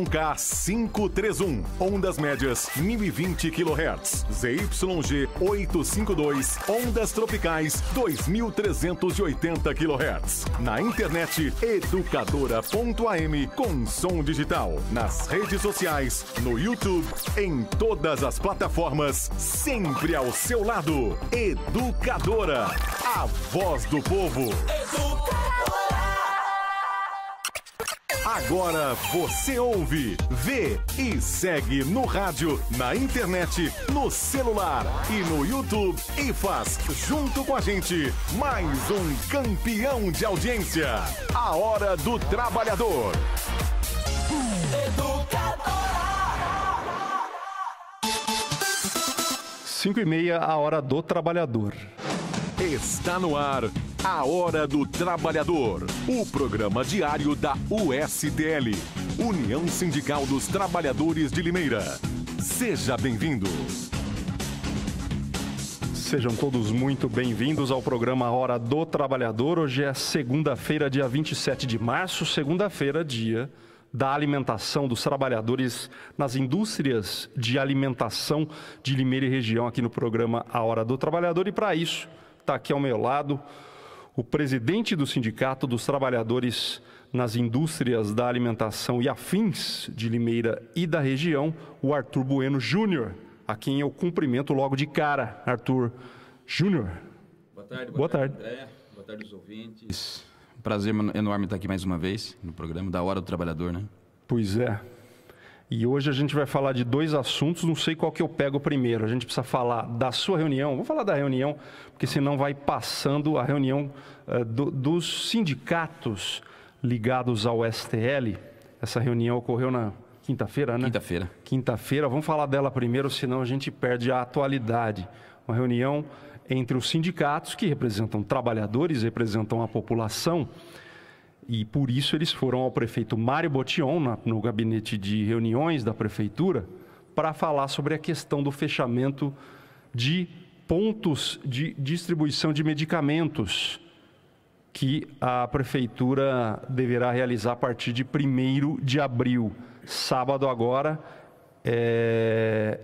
K531, ondas médias 1020 kHz, ZYG 852, ondas tropicais 2380 kHz. Na internet educadora.am com som digital, nas redes sociais, no YouTube, em todas as plataformas, sempre ao seu lado. Educadora, a voz do povo. Agora você ouve, vê e segue no rádio, na internet, no celular e no YouTube e faz, junto com a gente, mais um campeão de audiência. A Hora do Trabalhador. Educadora. 5h30, a Hora do Trabalhador. Está no ar a Hora do Trabalhador, o programa diário da USTL, União Sindical dos Trabalhadores de Limeira. Seja bem-vindo. Sejam todos muito bem-vindos ao programa Hora do Trabalhador. Hoje é segunda-feira, dia 27 de março, segunda-feira, dia da alimentação dos trabalhadores nas indústrias de alimentação de Limeira e região, aqui no programa A Hora do Trabalhador. E para isso, está aqui ao meu lado o presidente do Sindicato dos Trabalhadores nas Indústrias da Alimentação e Afins de Limeira e da região, o Arthur Bueno Júnior, a quem eu cumprimento logo de cara. Arthur Júnior. Boa tarde. Boa tarde, André. Boa tarde, os ouvintes. Prazer enorme estar aqui mais uma vez no programa da Hora do Trabalhador, né? Pois é. E hoje a gente vai falar de dois assuntos, não sei qual que eu pego primeiro. A gente precisa falar da sua reunião, vou falar da reunião, porque senão vai passando a reunião dos sindicatos ligados ao STL. Essa reunião ocorreu na quinta-feira, né? Quinta-feira, vamos falar dela primeiro, senão a gente perde a atualidade. Uma reunião entre os sindicatos, que representam trabalhadores, representam a população, e por isso eles foram ao prefeito Mário Botion, no gabinete de reuniões da prefeitura, para falar sobre a questão do fechamento de pontos de distribuição de medicamentos que a prefeitura deverá realizar a partir de 1º de abril. Sábado agora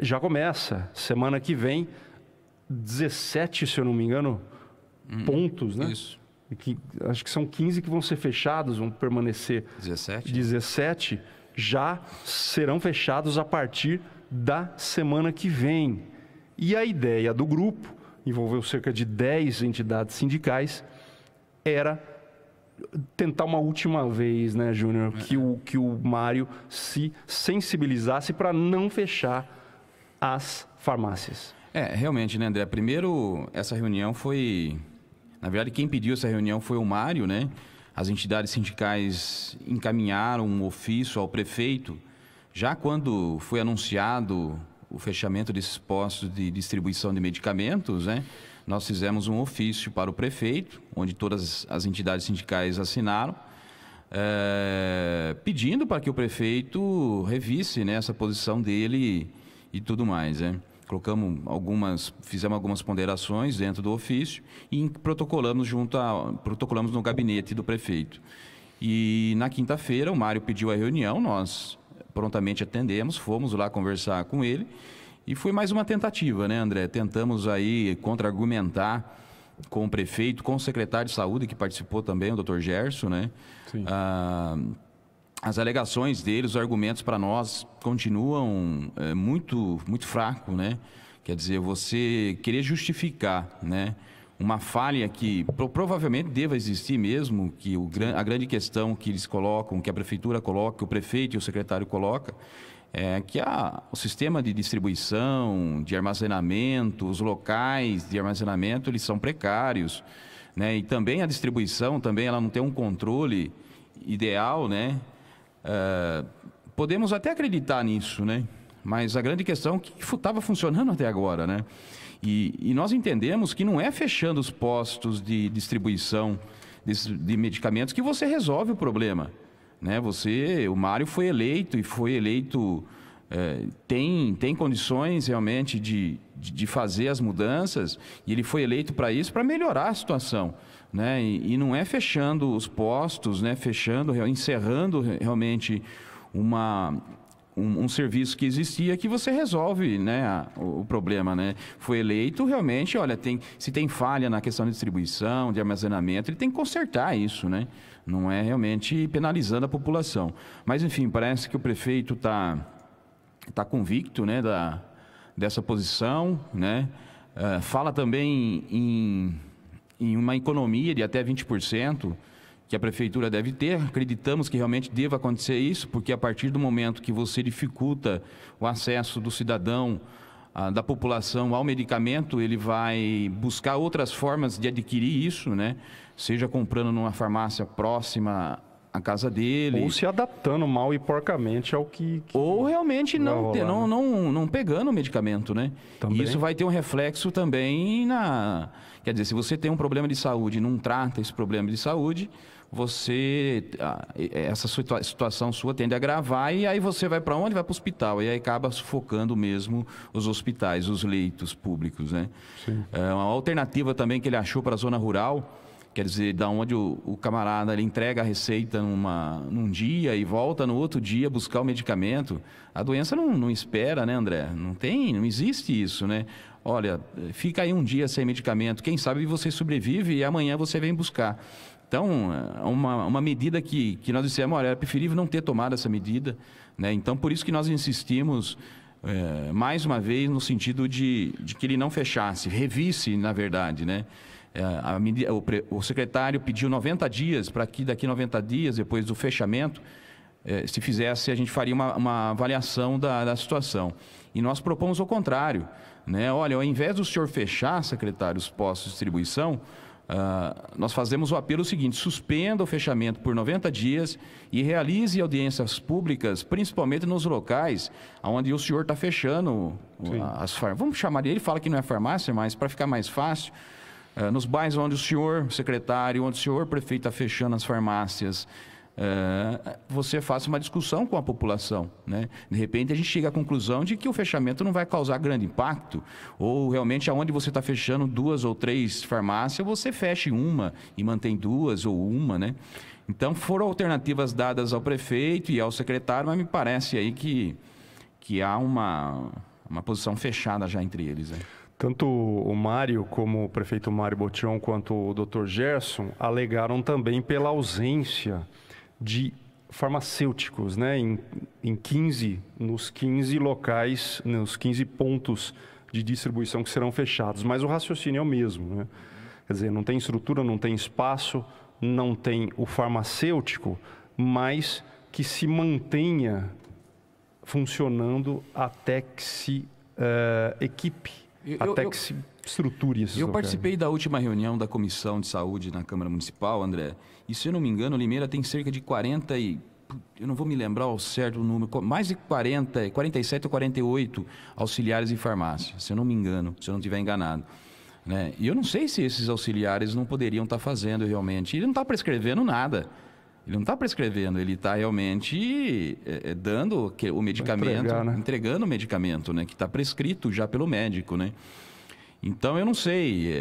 já começa, semana que vem, 17, se eu não me engano, pontos, né? Isso. Acho que são 15 que vão ser fechados, vão permanecer 17, já serão fechados a partir da semana que vem. E a ideia do grupo, envolveu cerca de 10 entidades sindicais, era tentar uma última vez, né, Júnior, que o Mário se sensibilizasse para não fechar as farmácias. Realmente, né, André? Primeiro, essa reunião foi... Na verdade, quem pediu essa reunião foi o Mário, né? As entidades sindicais encaminharam um ofício ao prefeito. Já quando foi anunciado o fechamento desses postos de distribuição de medicamentos, né? Nós fizemos um ofício para o prefeito, onde todas as entidades sindicais assinaram, pedindo para que o prefeito revisse, né, essa posição dele e tudo mais, né? Fizemos algumas ponderações dentro do ofício e protocolamos no gabinete do prefeito. E na quinta-feira o Mário pediu a reunião, nós prontamente atendemos, fomos lá conversar com ele e foi mais uma tentativa, né, André? Tentamos aí contra-argumentar com o prefeito, com o secretário de saúde que participou também, o Dr. Gerson, né? Sim. As alegações deles, os argumentos para nós continuam muito fracos, né? Quer dizer, você querer justificar, né, uma falha que provavelmente deva existir mesmo, que a grande questão que eles colocam, que a prefeitura coloca, que o prefeito e o secretário colocam, é que o sistema de distribuição, de armazenamento, os locais de armazenamento, eles são precários, né? E também a distribuição, também ela não tem um controle ideal, né? Podemos até acreditar nisso, né? Mas a grande questão é que estava funcionando até agora, né? E nós entendemos que não é fechando os postos de distribuição de medicamentos que você resolve o problema, né? O Mário foi eleito tem condições realmente de fazer as mudanças, e ele foi eleito para isso, para melhorar a situação, né? E não é fechando os postos, né? Encerrando realmente um serviço que existia que você resolve, né, o problema, né? Foi eleito realmente, olha, se tem falha na questão de distribuição, de armazenamento, ele tem que consertar isso, né? Não é realmente penalizando a população. Mas, enfim, parece que o prefeito tá convicto, né, dessa posição, né? Fala também em uma economia de até 20%, que a prefeitura deve ter. Acreditamos que realmente deva acontecer isso, porque a partir do momento que você dificulta o acesso do cidadão, da população ao medicamento, ele vai buscar outras formas de adquirir isso, né? Seja comprando numa farmácia próxima à casa dele. Ou se adaptando mal e porcamente ao que ou realmente não rolar, pegando o medicamento, né? Também. Isso vai ter um reflexo também Quer dizer, se você tem um problema de saúde e não trata esse problema de saúde, essa situação sua tende a agravar e aí você vai para onde? Vai para o hospital. E aí acaba sufocando mesmo os hospitais, os leitos públicos, né? Sim. Uma alternativa também que ele achou para a zona rural, quer dizer, da onde o camarada ele entrega a receita num dia e volta no outro dia buscar o medicamento. A doença não espera, né, André? Não existe isso, né? Olha, fica aí um dia sem medicamento, quem sabe você sobrevive e amanhã você vem buscar. Então, uma medida que nós dissemos, olha, é preferível não ter tomado essa medida, né? Então, por isso que nós insistimos mais uma vez no sentido de que ele não fechasse, revisse, na verdade, né? O secretário pediu 90 dias para que daqui 90 dias, depois do fechamento, se fizesse, a gente faria uma avaliação da situação. E nós propomos o contrário, né? Olha, ao invés do senhor fechar, secretário, os postos de distribuição, nós fazemos o apelo seguinte: suspenda o fechamento por 90 dias e realize audiências públicas, principalmente nos locais onde o senhor está fechando as farmácias. Vamos chamar ele fala que não é farmácia, mas para ficar mais fácil, nos bairros onde o senhor secretário, onde o senhor prefeito está fechando as farmácias, você faça uma discussão com a população, né? De repente a gente chega à conclusão de que o fechamento não vai causar grande impacto, ou realmente aonde você está fechando 2 ou 3 farmácias, você feche uma e mantém 2 ou uma, né? Então foram alternativas dadas ao prefeito e ao secretário, mas me parece aí que há uma posição fechada já entre eles, né? Tanto o Mário, como o prefeito Mário Botion, quanto o Dr. Gerson, alegaram também pela ausência de farmacêuticos, né, nos 15 locais, nos 15 pontos de distribuição que serão fechados. Mas o raciocínio é o mesmo, né? Quer dizer, não tem estrutura, não tem espaço, não tem o farmacêutico, mas que se mantenha funcionando até que se equipe, até que se estruture esses locais. Participei da última reunião da Comissão de Saúde na Câmara Municipal, André, e se eu não me engano, Limeira tem cerca de 40 eu não vou me lembrar o certo número, mais de 47 ou 48 auxiliares em farmácia, se eu não me engano, se eu não estiver enganado, né? E eu não sei se esses auxiliares não poderiam estar fazendo realmente, ele não está prescrevendo nada. Ele não está prescrevendo, ele está realmente dando o medicamento, entregando o medicamento, né, que está prescrito já pelo médico, né? Então, eu não sei,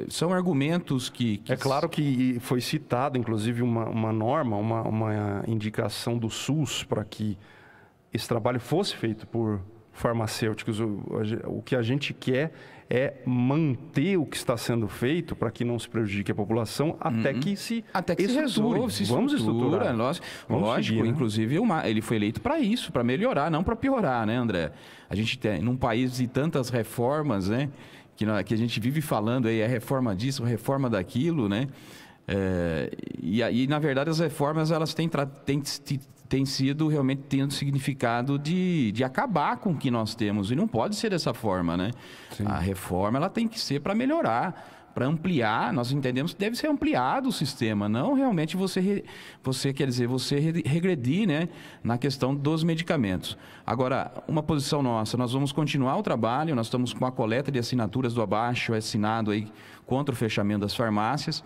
são argumentos que... É claro que foi citado, inclusive, uma norma, uma indicação do SUS para que esse trabalho fosse feito por farmacêuticos. O que a gente quer é manter o que está sendo feito para que não se prejudique a população até que se resolve. Vamos estruturar. Lógico, né? Inclusive ele foi eleito para isso, para melhorar, não para piorar, né, André? A gente tem, num país de tantas reformas, né, que a gente vive falando aí, a reforma disso, a reforma daquilo, né? E na verdade, as reformas, elas têm sido realmente tendo significado de acabar com o que nós temos. E não pode ser dessa forma, né? Sim. A reforma, ela tem que ser para melhorar, para ampliar. Nós entendemos que deve ser ampliado o sistema, não realmente você regredir, né, na questão dos medicamentos. Agora, uma posição nossa, nós vamos continuar o trabalho, nós estamos com a coleta de assinaturas do abaixo assinado aí contra o fechamento das farmácias.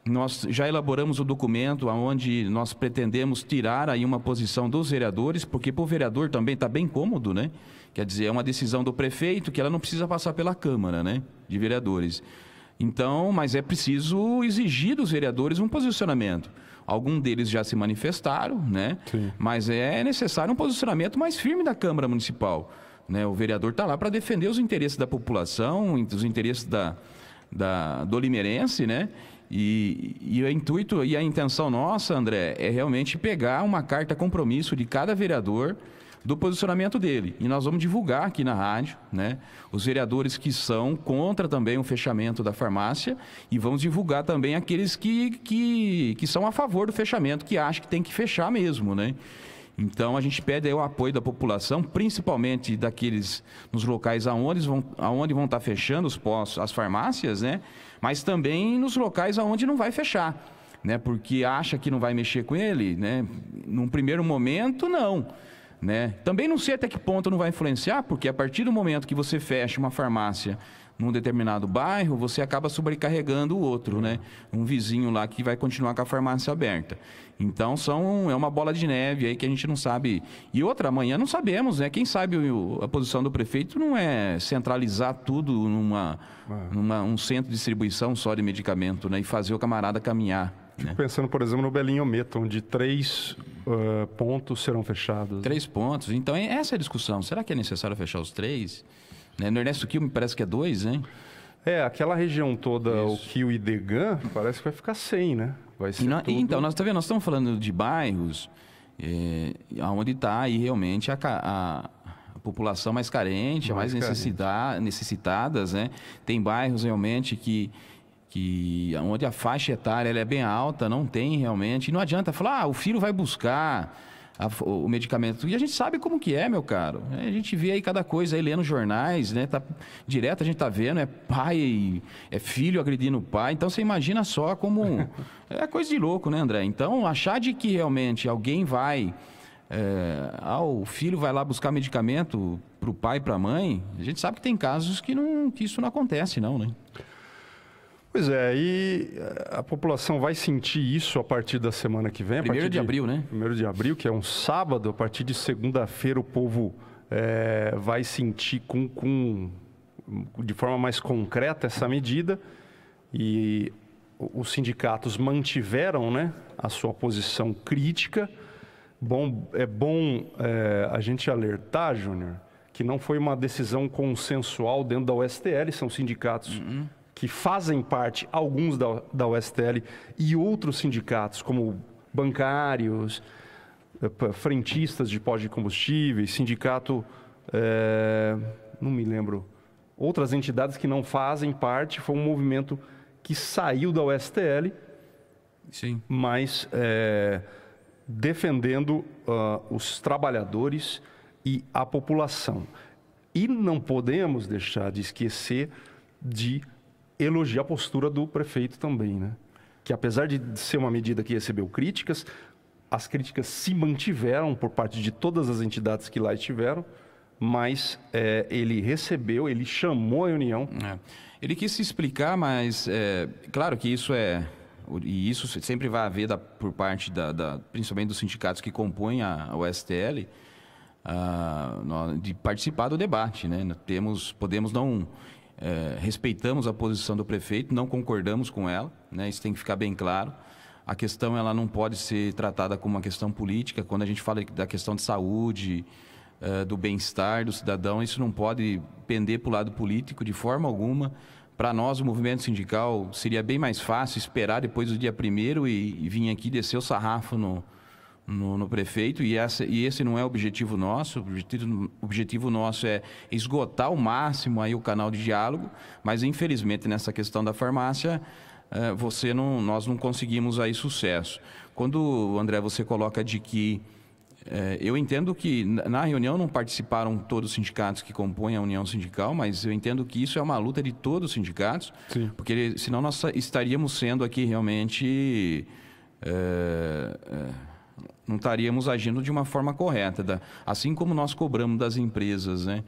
Nós já elaboramos o documento onde nós pretendemos tirar aí uma posição dos vereadores, porque para o vereador também está bem cômodo, né? Quer dizer, é uma decisão do prefeito que ela não precisa passar pela Câmara, né, de Vereadores. Então, mas é preciso exigir dos vereadores um posicionamento. Alguns deles já se manifestaram, né? Sim. Mas é necessário um posicionamento mais firme da Câmara Municipal, né? O vereador está lá para defender os interesses da população, os interesses do limeirense, né? E o intuito e a intenção nossa, André, é realmente pegar uma carta compromisso de cada vereador do posicionamento dele. E nós vamos divulgar aqui na rádio, né, os vereadores que são contra também o fechamento da farmácia, e vamos divulgar também aqueles que são a favor do fechamento, que acham que tem que fechar mesmo, né? Então a gente pede aí o apoio da população, principalmente daqueles nos locais aonde vão estar fechando os postos, as farmácias, né? Mas também nos locais aonde não vai fechar, né? Porque acha que não vai mexer com ele, né? Num primeiro momento, não. Né? Também não sei até que ponto não vai influenciar, porque a partir do momento que você fecha uma farmácia num determinado bairro, você acaba sobrecarregando o outro, né? Um vizinho lá que vai continuar com a farmácia aberta. Então é uma bola de neve aí que a gente não sabe. E outra, amanhã não sabemos, né? Quem sabe a posição do prefeito não é centralizar tudo num centro de distribuição só de medicamento, né? E fazer o camarada caminhar. Fico pensando, por exemplo, no Belinhometo, onde 3 pontos serão fechados. 3 pontos. Então, essa é a discussão. Será que é necessário fechar os 3? Né? No Ernesto Quil me parece que é 2, hein? Aquela região toda, o Quil e Degan, parece que vai ficar sem, né? Vai ser tudo... Então, nós estamos falando de bairros onde está aí realmente a população mais carente, mais necessitadas, né? Tem bairros realmente que onde a faixa etária ela é bem alta, não tem realmente. E não adianta falar, o filho vai buscar o medicamento. E a gente sabe como que é, meu caro. A gente vê aí cada coisa aí, lendo jornais, né? Direto a gente tá vendo, é filho agredindo o pai. Então você imagina só como... É coisa de louco, né, André? Então, achar de que realmente alguém vai... o filho vai lá buscar medicamento pro pai e pra mãe, a gente sabe que tem casos que isso não acontece, não, né? Pois é, e a população vai sentir isso a partir da semana que vem. 1º de abril, né? 1º de abril, que é um sábado. A partir de segunda-feira o povo vai sentir de forma mais concreta essa medida. E os sindicatos mantiveram, né, a sua posição crítica. É bom a gente alertar, Júnior, que não foi uma decisão consensual dentro da USTL, são sindicatos... que fazem parte, alguns da USTL e outros sindicatos, como bancários, frentistas de pós de combustíveis, sindicato, não me lembro, outras entidades que não fazem parte. Foi um movimento que saiu da USTL, sim, mas defendendo os trabalhadores e a população. E não podemos deixar de esquecer de elogiar a postura do prefeito também, né? Que apesar de ser uma medida que recebeu críticas, as críticas se mantiveram por parte de todas as entidades que lá estiveram, mas ele chamou a reunião. Ele quis se explicar, mas claro que isso sempre vai haver por parte principalmente dos sindicatos que compõem a USTL, de participar do debate, né? Podemos não... respeitamos a posição do prefeito, não concordamos com ela, né? Isso tem que ficar bem claro. A questão ela não pode ser tratada como uma questão política. Quando a gente fala da questão de saúde, do bem-estar do cidadão, isso não pode pender para o lado político de forma alguma. Para nós, o movimento sindical, seria bem mais fácil esperar depois do dia 1º e vir aqui descer o sarrafo no prefeito, e esse não é o objetivo nosso. O objetivo nosso é esgotar ao máximo aí o canal de diálogo, mas infelizmente nessa questão da farmácia nós não conseguimos aí sucesso. Quando, André, você coloca de que eu entendo que na reunião não participaram todos os sindicatos que compõem a União Sindical, mas eu entendo que isso é uma luta de todos os sindicatos. Sim. Porque senão nós estaríamos sendo aqui realmente... não estaríamos agindo de uma forma correta, assim como nós cobramos das empresas, né?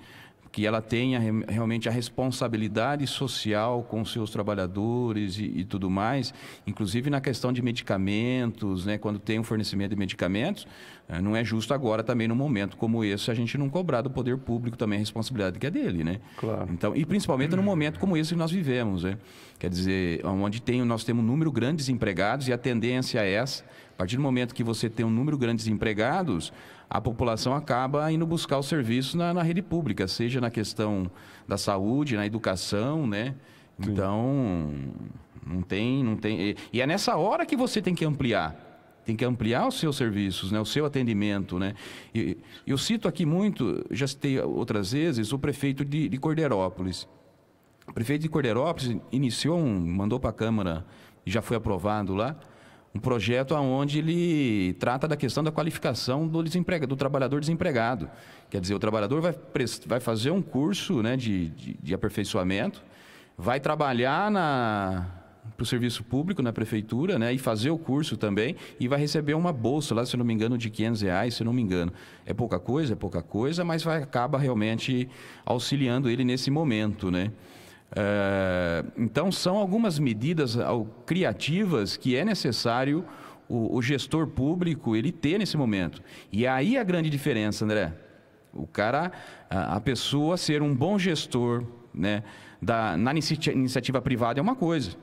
que ela tenha realmente a responsabilidade social com seus trabalhadores e tudo mais, inclusive na questão de medicamentos, né? Quando tem um fornecimento de medicamentos, não é justo agora também, num momento como esse, a gente não cobrar do poder público também a responsabilidade que é dele, né? Claro. Então, e principalmente num momento como esse que nós vivemos, né? Quer dizer, onde nós temos um número grande de desempregados, e a tendência é essa. A partir do momento que você tem um número grande de desempregados, a população acaba indo buscar o serviço na rede pública, seja na questão da saúde, na educação, né? Sim. Então, não tem... E é nessa hora que você tem que ampliar. Tem que ampliar os seus serviços, né? O seu atendimento, né? E eu cito aqui muito, já citei outras vezes, o prefeito de Cordeirópolis. O prefeito de Cordeirópolis mandou para a Câmara, e já foi aprovado lá, um projeto onde ele trata da questão da qualificação do trabalhador desempregado. Quer dizer, o trabalhador vai fazer um curso, né, de aperfeiçoamento, vai trabalhar para o serviço público, na prefeitura, né, e fazer o curso também, e vai receber uma bolsa lá, se não me engano, de R$500, se não me engano. É pouca coisa, mas acaba realmente auxiliando ele nesse momento, né? Então, são algumas medidas criativas que é necessário o gestor público ele ter nesse momento. E aí a grande diferença, André, a pessoa ser um bom gestor, né, na iniciativa privada é uma coisa,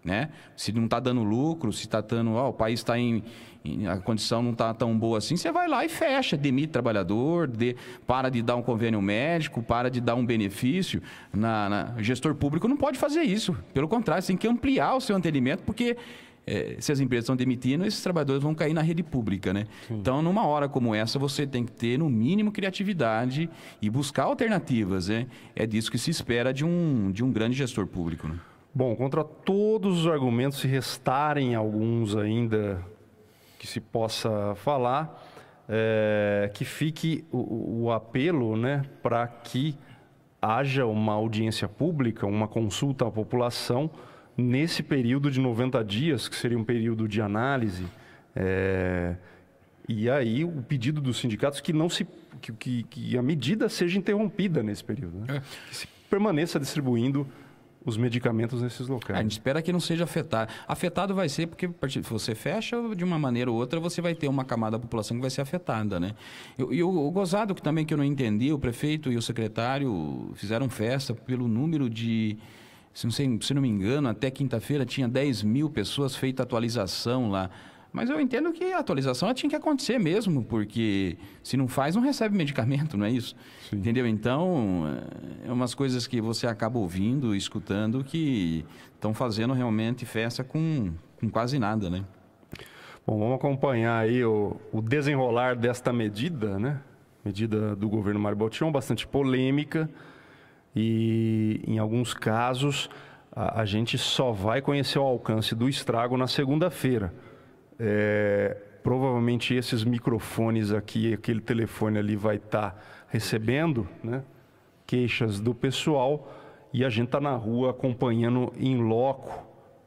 né? Se não está dando lucro, se está dando, o país está a condição não está tão boa assim, você vai lá e fecha, demite trabalhador, para de dar um convênio médico, para de dar um benefício. O gestor público não pode fazer isso. Pelo contrário, você tem que ampliar o seu atendimento, porque se as empresas estão demitindo, esses trabalhadores vão cair na rede pública, né? Então, numa hora como essa, você tem que ter, no mínimo, criatividade e buscar alternativas, né? É disso que se espera de um grande gestor público, né? Bom, contra todos os argumentos, se restarem alguns ainda que se possa falar, que fique o apelo, né, para que haja uma audiência pública, uma consulta à população nesse período de 90 dias, que seria um período de análise. E aí o pedido dos sindicatos que a medida seja interrompida nesse período, né? Que se permaneça distribuindo os medicamentos nesses locais. A gente espera que não seja afetado. Afetado vai ser porque se você fecha, de uma maneira ou outra, você vai ter uma camada da população que vai ser afetada, né? E o gozado que eu não entendi, o prefeito e o secretário fizeram festa pelo número de, se não me engano, até quinta-feira tinha 10 mil pessoas feita atualização lá. Mas eu entendo que a atualização ela tinha que acontecer mesmo, porque se não faz, não recebe medicamento, não é isso? Sim. Entendeu? Então, é umas coisas que você acaba ouvindo, escutando, que estão fazendo realmente festa com quase nada, né? Bom, vamos acompanhar aí o desenrolar desta medida, né? Medida do governo Mário Botion, bastante polêmica, e em alguns casos a gente só vai conhecer o alcance do estrago na segunda-feira. Provavelmente esses microfones aqui, aquele telefone ali vai estar recebendo, né, queixas do pessoal, e a gente está na rua acompanhando em loco,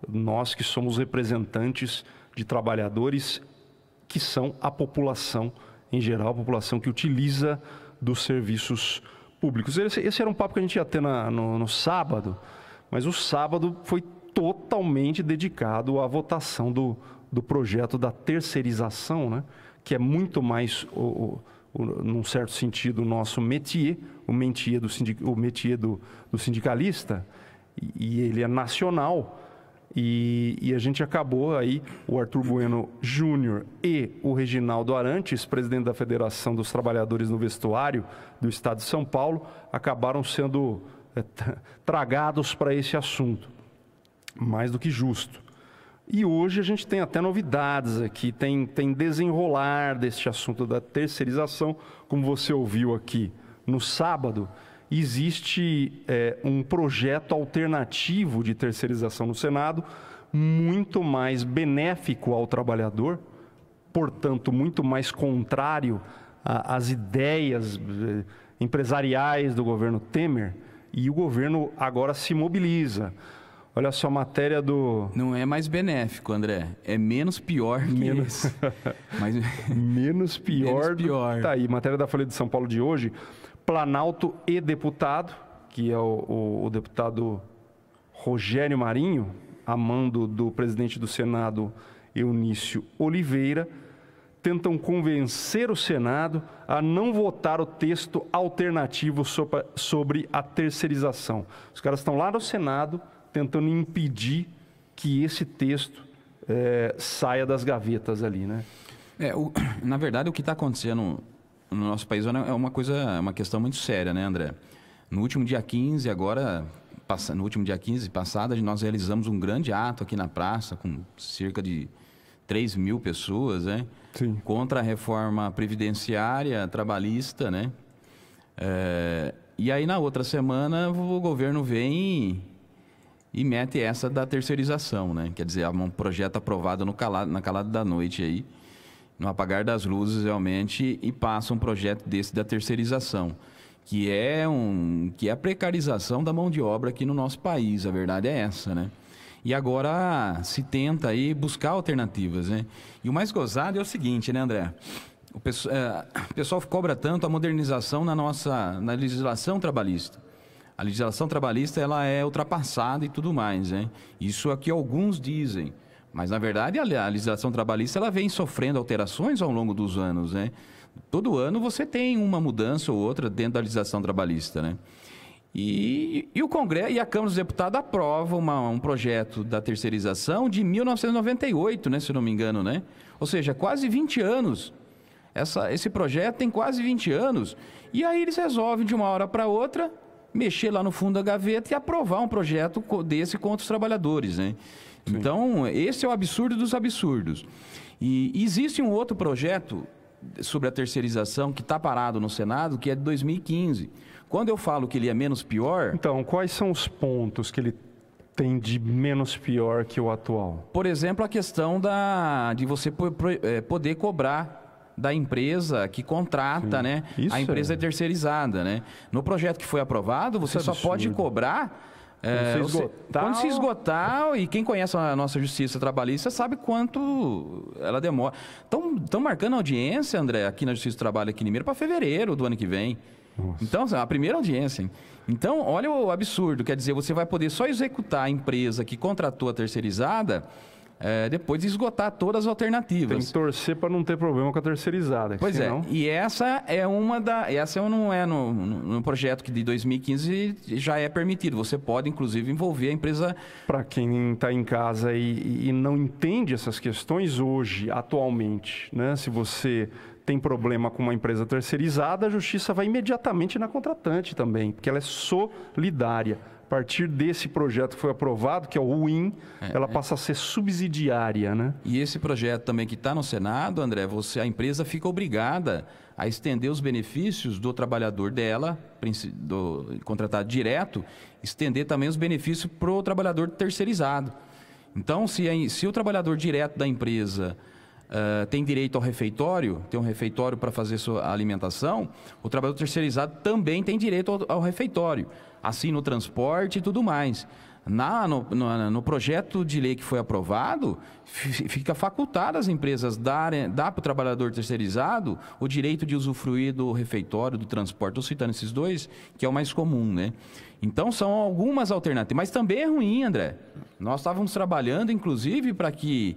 nós que somos representantes de trabalhadores que são a população em geral, a população que utiliza dos serviços públicos. Esse era um papo que a gente ia ter no sábado, mas o sábado foi totalmente dedicado à votação do projeto da terceirização, né? Que é muito mais, num certo sentido, o nosso métier, o métier do sindicalista, e ele é nacional, e a gente acabou aí, o Arthur Bueno Júnior e o Reginaldo Arantes, presidente da Federação dos Trabalhadores no Vestuário do Estado de São Paulo, acabaram sendo tragados para esse assunto, mais do que justo. E hoje a gente tem até novidades aqui, tem desenrolar deste assunto da terceirização, como você ouviu aqui no sábado. Existe um projeto alternativo de terceirização no Senado, muito mais benéfico ao trabalhador, portanto, muito mais contrário às ideias empresariais do governo Temer, e o governo agora se mobiliza. Olha só a matéria do... Não é mais benéfico, André. É menos pior que esse. Mas... Menos pior. Menos pior. Tá aí, matéria da Folha de São Paulo de hoje. Planalto e deputado, que é o deputado Rogério Marinho, a mando do presidente do Senado, Eunício Oliveira, tentam convencer o Senado a não votar o texto alternativo sobre a terceirização. Os caras estão lá no Senado tentando impedir que esse texto saia das gavetas ali, né? Na verdade, o que está acontecendo no nosso país é uma questão muito séria, né, André? No último dia 15, passado, nós realizamos um grande ato aqui na praça, com cerca de 3 mil pessoas, né? Sim. Contra a reforma previdenciária, trabalhista, né? E aí, na outra semana, o governo vem e mete essa da terceirização, né? Quer dizer, um projeto aprovado na calada da noite aí, no apagar das luzes realmente, e passa um projeto desse da terceirização, que é a precarização da mão de obra aqui no nosso país. A verdade é essa, né? E agora se tenta aí buscar alternativas, né? E o mais gozado é o seguinte, né, André? O pessoal cobra tanto a modernização na legislação trabalhista. A legislação trabalhista, ela é ultrapassada e tudo mais, né? Isso aqui alguns dizem. Mas, na verdade, a legislação trabalhista, ela vem sofrendo alterações ao longo dos anos, né? Todo ano você tem uma mudança ou outra dentro da legislação trabalhista, né? E o Congresso e a Câmara dos Deputados aprovam um projeto da terceirização de 1998, né, se eu não me engano, né? Ou seja, quase 20 anos. Esse projeto tem quase 20 anos. E aí eles resolvem, de uma hora para outra, mexer lá no fundo da gaveta e aprovar um projeto desse contra os trabalhadores, né? Sim. Então, esse é o absurdo dos absurdos. E existe um outro projeto sobre a terceirização que está parado no Senado, que é de 2015. Quando eu falo que ele é menos pior... Então, quais são os pontos que ele tem de menos pior que o atual? Por exemplo, a questão de você poder cobrar da empresa que contrata, né? A empresa terceirizada, né? No projeto que foi aprovado, você só pode cobrar... quando se esgotar, e quem conhece a nossa justiça trabalhista sabe quanto ela demora. Estão marcando audiência, André, aqui na Justiça do Trabalho aqui em Limeira para fevereiro do ano que vem. Nossa. Então, a primeira audiência. Hein? Então, olha o absurdo. Quer dizer, você vai poder só executar a empresa que contratou a terceirizada depois de esgotar todas as alternativas. Tem que torcer para não ter problema com a terceirizada. Pois senão... E essa é uma da... Essa não é no projeto que de 2015 já é permitido. Você pode, inclusive, envolver a empresa... Para quem está em casa e não entende essas questões hoje, atualmente, né? Se você tem problema com uma empresa terceirizada, a justiça vai imediatamente na contratante também, porque ela é solidária. A partir desse projeto que foi aprovado, que é o WIN, ela passa a ser subsidiária, né? E esse projeto também que está no Senado, André, a empresa fica obrigada a estender os benefícios do trabalhador dela, do contratado direto, estender também os benefícios para o trabalhador terceirizado. Então, se o trabalhador direto da empresa tem direito ao refeitório, tem um refeitório para fazer sua alimentação, o trabalhador terceirizado também tem direito ao refeitório, assim no transporte e tudo mais. No projeto de lei que foi aprovado, fica facultado às empresas dar para o trabalhador terceirizado o direito de usufruir do refeitório, do transporte. Estou citando esses dois, que é o mais comum, né? Então, são algumas alternativas. Mas também é ruim, André. Nós estávamos trabalhando, inclusive, para que...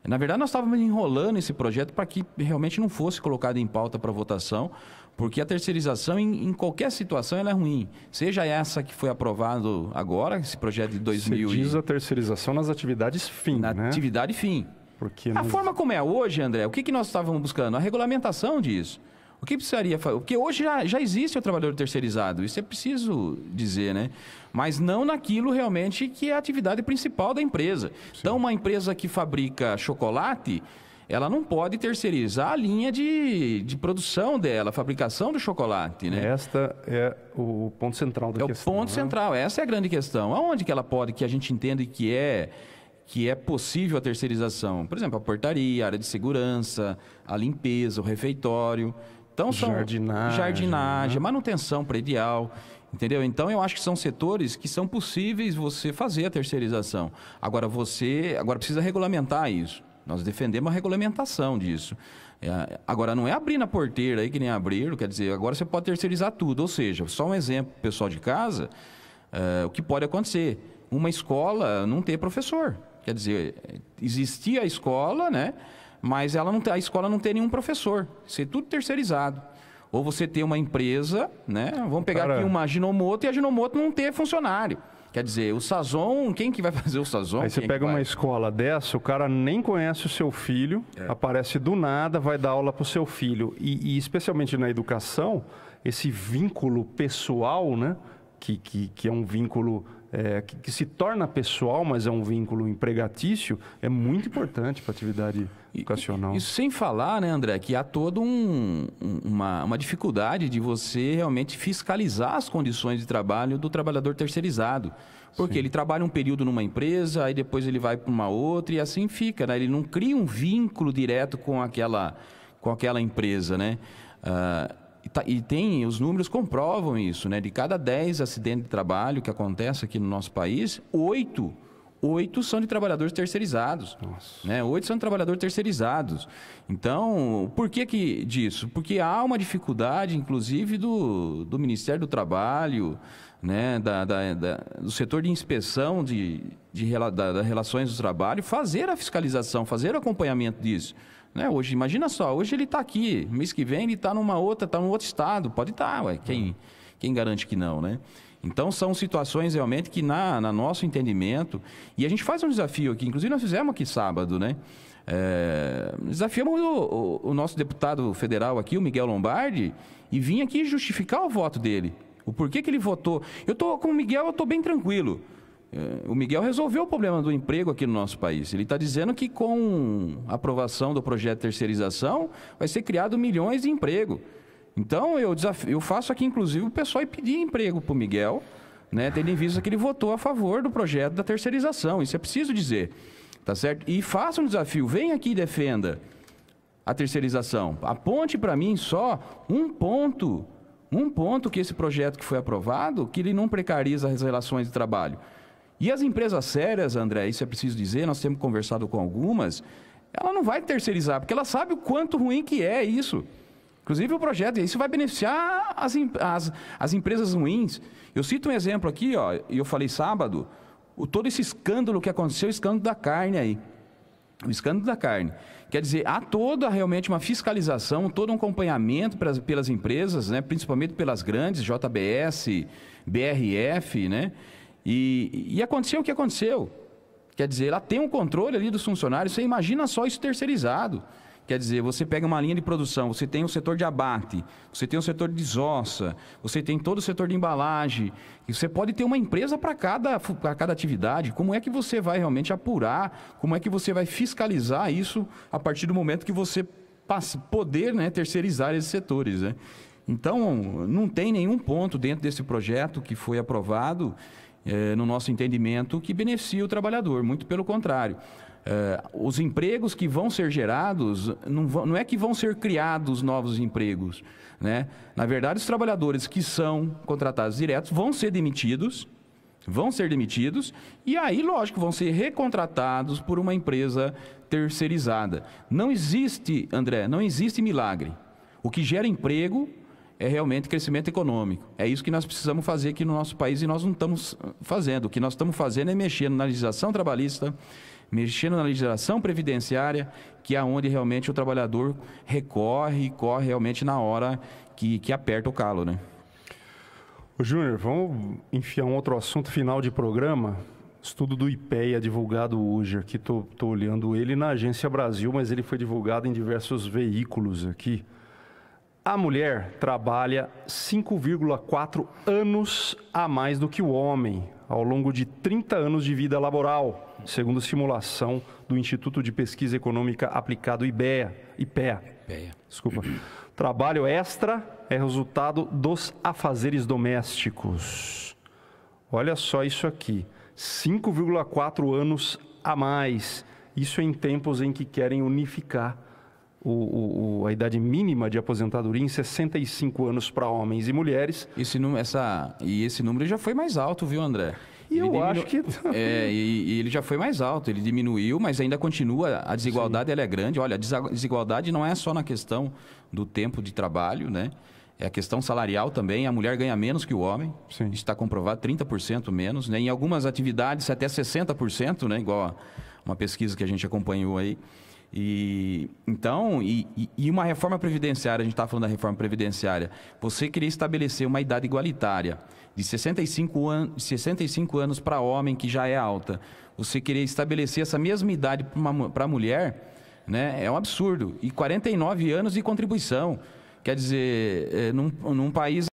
Na verdade, nós estávamos enrolando esse projeto para que realmente não fosse colocado em pauta para votação, porque a terceirização, em qualquer situação, ela é ruim. Seja essa que foi aprovado agora, esse projeto de 2000... Você diz a terceirização nas atividades fim, né? Na atividade fim. Porque a forma como é hoje, André, o que nós estávamos buscando? A regulamentação disso. O que precisaria fazer? Porque hoje já existe o trabalhador terceirizado, isso é preciso dizer, né? Mas não naquilo realmente que é a atividade principal da empresa. Sim. Então, uma empresa que fabrica chocolate, ela não pode terceirizar a linha de produção dela, a fabricação do chocolate, né? Esta é o ponto central da questão. É o ponto central, essa é a grande questão. Aonde que ela pode, que a gente entende que é possível a terceirização? Por exemplo, a portaria, a área de segurança, a limpeza, o refeitório... Então, jardinagem, manutenção predial, entendeu? Então, eu acho que são setores que são possíveis você fazer a terceirização. Agora precisa regulamentar isso. Nós defendemos a regulamentação disso. Agora, não é abrir na porteira aí que nem abriram, quer dizer, agora você pode terceirizar tudo. Ou seja, só um exemplo, pessoal de casa, o que pode acontecer? Uma escola não ter professor. Quer dizer, existia a escola, né? Mas a escola não tem nenhum professor. Ser tudo terceirizado. Ou você ter uma empresa, né? Vamos pegar aqui uma Ajinomoto e a Ajinomoto não ter funcionário. Quer dizer, o Sazon, quem que vai fazer o Sazon? Aí você pega uma escola dessa, o cara nem conhece o seu filho, aparece do nada, vai dar aula para o seu filho. E especialmente na educação, esse vínculo pessoal, né? Que é um vínculo que se torna pessoal, mas é um vínculo empregatício, é muito importante para a atividade educacional. Isso sem falar, né, André, que há toda uma dificuldade de você realmente fiscalizar as condições de trabalho do trabalhador terceirizado. Porque ele trabalha um período numa empresa, aí depois ele vai para uma outra e assim fica, né? Ele não cria um vínculo direto com aquela empresa, né? E os números comprovam isso, né? De cada 10 acidentes de trabalho que acontecem aqui no nosso país, 8 são de trabalhadores terceirizados. Né? 8 são de trabalhadores terceirizados. Então, por que disso? Porque há uma dificuldade, inclusive, do Ministério do Trabalho, né? Do setor de inspeção das relações do trabalho, fazer a fiscalização, fazer o acompanhamento disso. Né? Hoje, imagina só, hoje ele está aqui, mês que vem ele está num outro estado, pode estar, quem garante que não, né? Então, são situações realmente que, na nosso entendimento, e a gente faz um desafio aqui, inclusive nós fizemos aqui sábado, né? Desafiamos o nosso deputado federal aqui, o Miguel Lombardi, e vim aqui justificar o voto dele, o porquê que ele votou. Com o Miguel eu estou bem tranquilo. O Miguel resolveu o problema do emprego aqui no nosso país. Ele está dizendo que com a aprovação do projeto de terceirização vai ser criado milhões de emprego. Então, eu faço aqui, inclusive, o pessoal ir pedir emprego para o Miguel, né, tendo em vista que ele votou a favor do projeto da terceirização. Isso é preciso dizer, tá certo? E faça um desafio, vem aqui e defenda a terceirização. Aponte para mim só um ponto que esse projeto que foi aprovado, que ele não precariza as relações de trabalho. E as empresas sérias, André, isso é preciso dizer, nós temos conversado com algumas, ela não vai terceirizar, porque ela sabe o quanto ruim que é isso. Inclusive o projeto, isso vai beneficiar as empresas ruins. Eu cito um exemplo aqui, e eu falei sábado, todo esse escândalo que aconteceu, o escândalo da carne aí. O escândalo da carne. Quer dizer, há toda realmente uma fiscalização, todo um acompanhamento pelas empresas, né, principalmente pelas grandes, JBS, BRF, né? E aconteceu o que aconteceu. Quer dizer, ela tem um controle ali dos funcionários, você imagina só isso terceirizado. Quer dizer, você pega uma linha de produção, você tem o setor de abate, você tem o setor de desossa, você tem todo o setor de embalagem, e você pode ter uma empresa para cada atividade. Como é que você vai realmente apurar, como é que você vai fiscalizar isso a partir do momento que você poder, né, terceirizar esses setores, né? Então, não tem nenhum ponto dentro desse projeto que foi aprovado, no nosso entendimento, que beneficia o trabalhador, muito pelo contrário. Os empregos que vão ser gerados, não é que vão ser criados novos empregos, né? Na verdade, os trabalhadores que são contratados diretos vão ser demitidos, e aí, lógico, vão ser recontratados por uma empresa terceirizada. Não existe, André, não existe milagre. O que gera emprego é realmente crescimento econômico. É isso que nós precisamos fazer aqui no nosso país e nós não estamos fazendo. O que nós estamos fazendo é mexendo na legislação trabalhista, mexendo na legislação previdenciária, que é onde realmente o trabalhador corre realmente na hora que aperta o calo, né? Ô, Júnior, vamos enfiar um outro assunto final de programa. Estudo do IPEA divulgado hoje aqui, estou olhando ele na Agência Brasil, mas ele foi divulgado em diversos veículos aqui. A mulher trabalha 5,4 anos a mais do que o homem, ao longo de 30 anos de vida laboral, segundo simulação do Instituto de Pesquisa Econômica Aplicado IPEA. Desculpa. Trabalho extra é resultado dos afazeres domésticos. Olha só isso aqui, 5,4 anos a mais. Isso em tempos em que querem unificar a idade mínima de aposentadoria em 65 anos para homens e mulheres. Esse número já foi mais alto, viu, André? E eu acho que... e ele já foi mais alto, ele diminuiu, mas ainda continua, a desigualdade ela é grande. Olha, a desigualdade não é só na questão do tempo de trabalho, né? É a questão salarial também, a mulher ganha menos que o homem, Sim. Isso está comprovado, 30% menos, né? Em algumas atividades até 60%, né? Igual uma pesquisa que a gente acompanhou aí. Então, uma reforma previdenciária, a gente está falando da reforma previdenciária, você queria estabelecer uma idade igualitária de 65 anos para homem, que já é alta, você queria estabelecer essa mesma idade para a mulher, né? É um absurdo. E 49 anos de contribuição. Quer dizer, num país